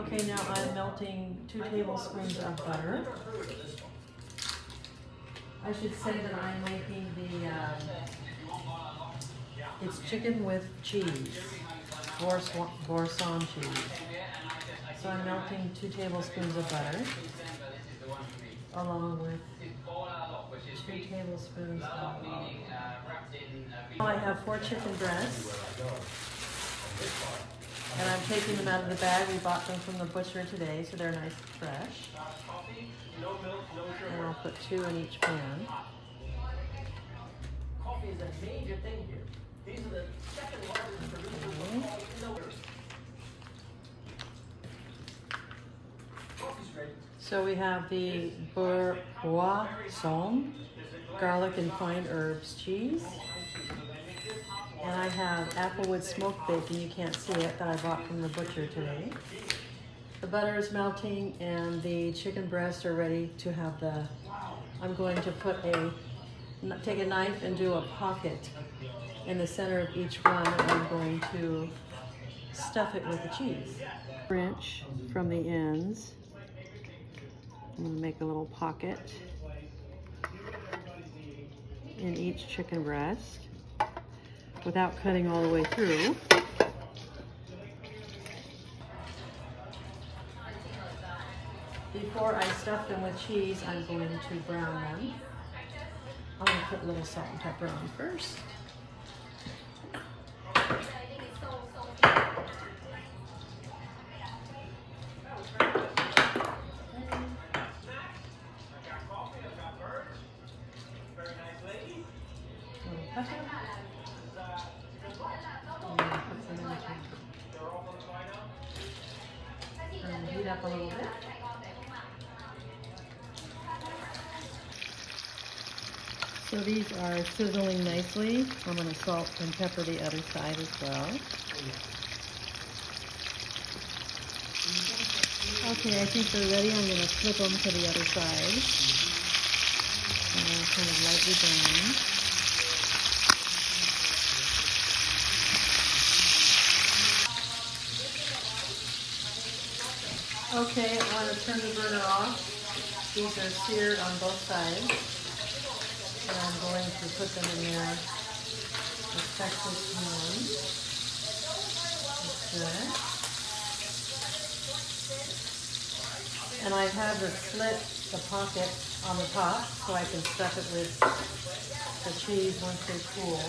Okay, now I'm melting 2 tablespoons of butter. I should say that I'm making it's chicken with cheese, Boursin cheese. So I'm melting 2 tablespoons of butter, along with 2 tablespoons of olive oil. I have 4 chicken breasts, and I'm taking them out of the bag. We bought them from the butcher today, so they're nice and fresh. And I'll put 2 in each pan. Coffee is a major thing here. These are the second largest producers of coffee in the world. Coffee's ready. So we have the Boursin garlic and fine herbs cheese. And I have applewood smoked bacon, you can't see it, that I bought from the butcher today. The butter is melting and the chicken breasts are ready to have I'm going to take a knife and do a pocket in the center of each one, and I'm going to stuff it with the cheese. Wrench from the ends. I'm going to make a little pocket in each chicken breast without cutting all the way through. Before I stuff them with cheese, I'm going to brown them. I'm going to put a little salt and pepper on first. And heat up a little bit. So these are sizzling nicely. I'm going to salt and pepper the other side as well. Okay, I think they're ready. I'm going to flip them to the other side. And I'll kind of lightly brown. Okay, I want to turn the burner off. These are seared on both sides. And I'm going to put them in there as fast as can. That's good. And I have the pocket on the top so I can stuff it with the cheese once they cool.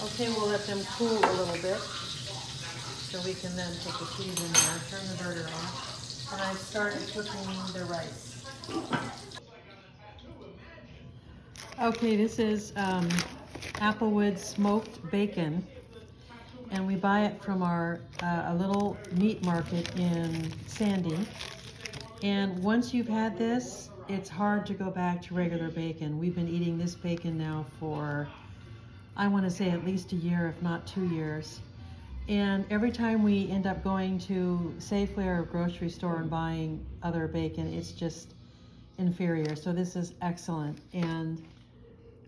Okay, we'll let them cool a little bit so we can then put the cheese in there, turn the burner off, and I've started cooking the rice. Okay, this is applewood smoked bacon, and we buy it from a little meat market in Sandy. And once you've had this, it's hard to go back to regular bacon. We've been eating this bacon now for, I want to say, at least a year, if not 2 years. And every time we end up going to Safeway or a grocery store and buying other bacon, it's just inferior. So this is excellent. And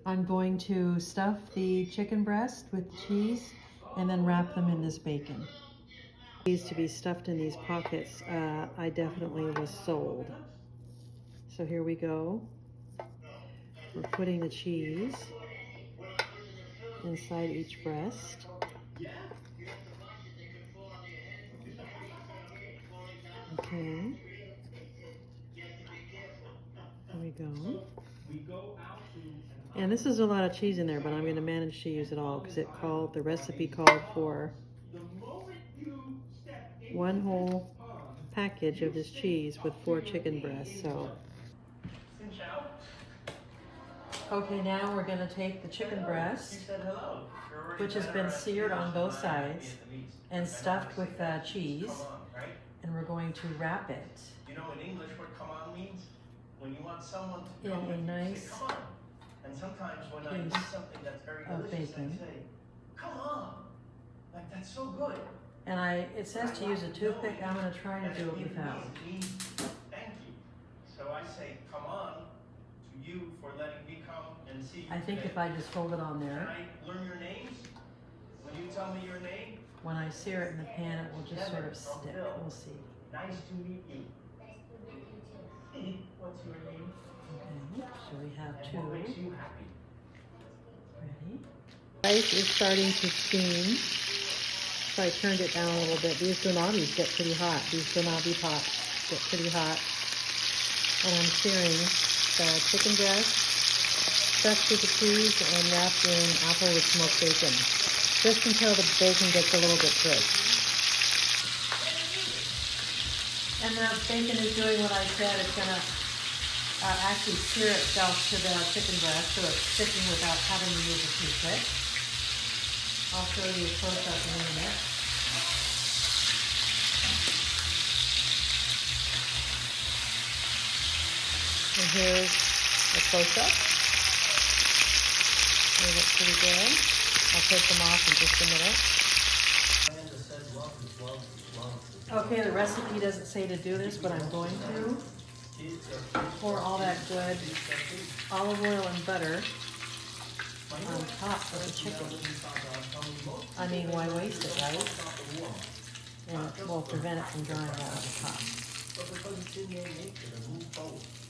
I'm going to stuff the chicken breast with cheese and then wrap them in this bacon. These to be stuffed in these pockets, I definitely was sold. So here we go. We're putting the cheese inside each breast. Okay. There we go. And this is a lot of cheese in there, but I'm going to manage to use it all because the recipe called for 1 whole package of this cheese with 4 chicken breasts. So. Okay, now we're going to take the chicken breast, which has been seared on both sides and stuffed with cheese, and we're going to wrap it. You know in English what come on means? When you want someone to in come a and nice say, come on. And sometimes when I eat something that's very delicious, I say, come on. Like, that's so good. And it says to use a toothpick. I'm going to try to do it without. Thank you. So I say, come on, to you for letting me come and see you I think today. if I just hold it on Can there, I learn your names? When you tell me your name? when I sear it in the pan, it will just sort of stick. We'll see. Nice to meet you. What's your name? Okay, so we have And two. what makes you happy? Ready? Rice is starting to steam, so I turned it down a little bit. These donabis get pretty hot. These donabi pots get pretty hot. And I'm searing the chicken breast, stuffed with the cheese, and wrapped in apple with smoked bacon, just until the bacon gets a little bit crisp. And the bacon is doing what I said. It's going to actually sear itself to the chicken breast, so it's sticking without having to use a toothpick. I'll show you a close-up in a minute. And here's the close-up. They look pretty good. I'll take them off in just a minute. Okay, the recipe doesn't say to do this, but I'm going to. Pour all that good olive oil and butter on top of the chicken. I mean, why waste it, right? And it will prevent it from drying out on the top.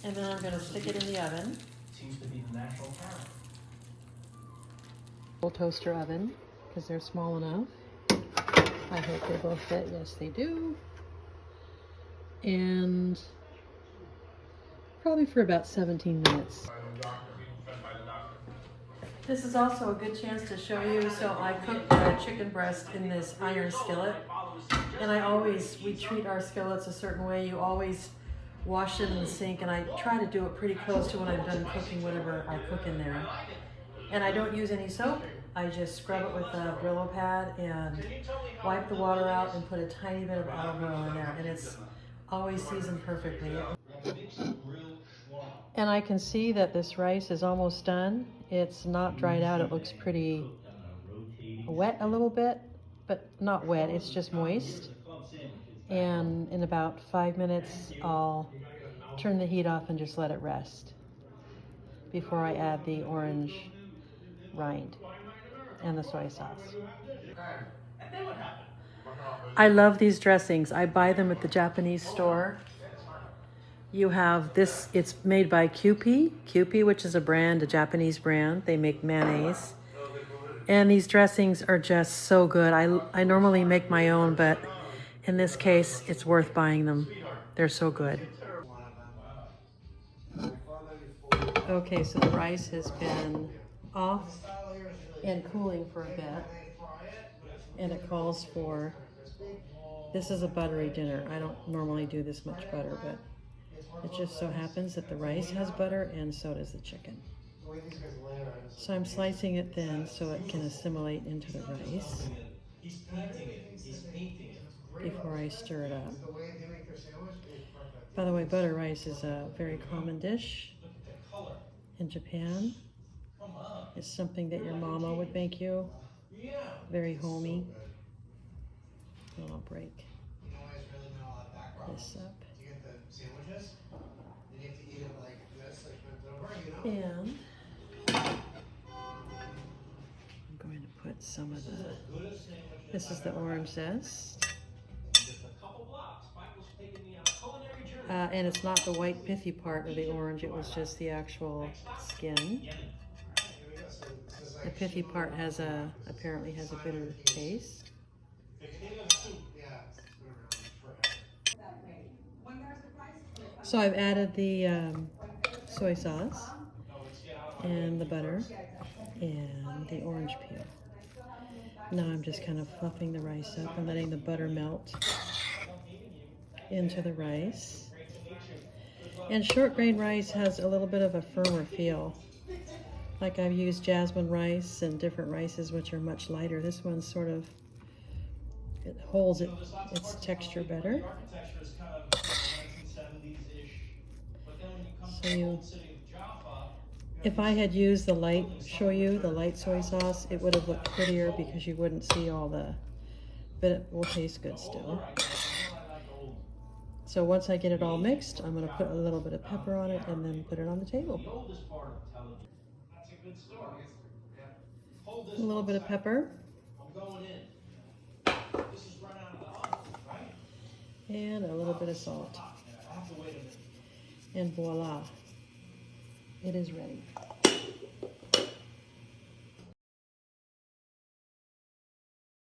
And then I'm going to stick it in the oven. Seems to be the natural talent. Little toaster oven, because they're small enough. I hope they both fit. Yes, they do. And probably for about 17 minutes. This is also a good chance to show you. So I cook the chicken breast in this iron skillet. And we treat our skillets a certain way. You always wash it in the sink, and I try to do it pretty close to when I'm done cooking whatever I cook in there. And I don't use any soap. I just scrub it with a Brillo pad and wipe the water out and put a tiny bit of olive oil in there. And it's always seasoned perfectly. And I can see that this rice is almost done. It's not dried out. It looks pretty wet a little bit, but not wet. It's just moist. And in about 5 minutes, I'll turn the heat off and just let it rest before I add the orange rind and the soy sauce. I love these dressings. I buy them at the Japanese store. You have this, it's made by Kewpie, which is a brand, a Japanese brand. They make mayonnaise. And these dressings are just so good. I normally make my own, but in this case, it's worth buying them. They're so good. Okay, so the rice has been off and cooling for a bit. And it calls for, this is a buttery dinner. I don't normally do this much butter, but it just so happens that the rice has butter and so does the chicken. So I'm slicing it thin so it can assimilate into the rice before I stir it up. By the way, butter rice is a very common dish in Japan. It's something that your mama would make you. Very homey. And I'll break this up. And I'm going to put some of the, this is the orange zest. And it's not the white pithy part of the orange, it was just the actual skin. The pithy part has apparently has a bitter taste. So I've added the soy sauce and the butter and the orange peel. Now I'm just kind of fluffing the rice up and letting the butter melt into the rice. And short grain rice has a little bit of a firmer feel. Like I've used jasmine rice and different rices which are much lighter. This one's sort of, it holds its texture better. So if I had used the light shoyu, the light soy sauce, it would have looked prettier because you wouldn't see all the, but it will taste good still. So once I get it all mixed, I'm going to put a little bit of pepper on it and then put it on the table. The oldest part of television. That's a good story. Yeah. Hold this A little bit of pepper. I'm going in. This is right out of the oven, right? And a little bit of salt. I have to wait a minute. And voila, it is ready.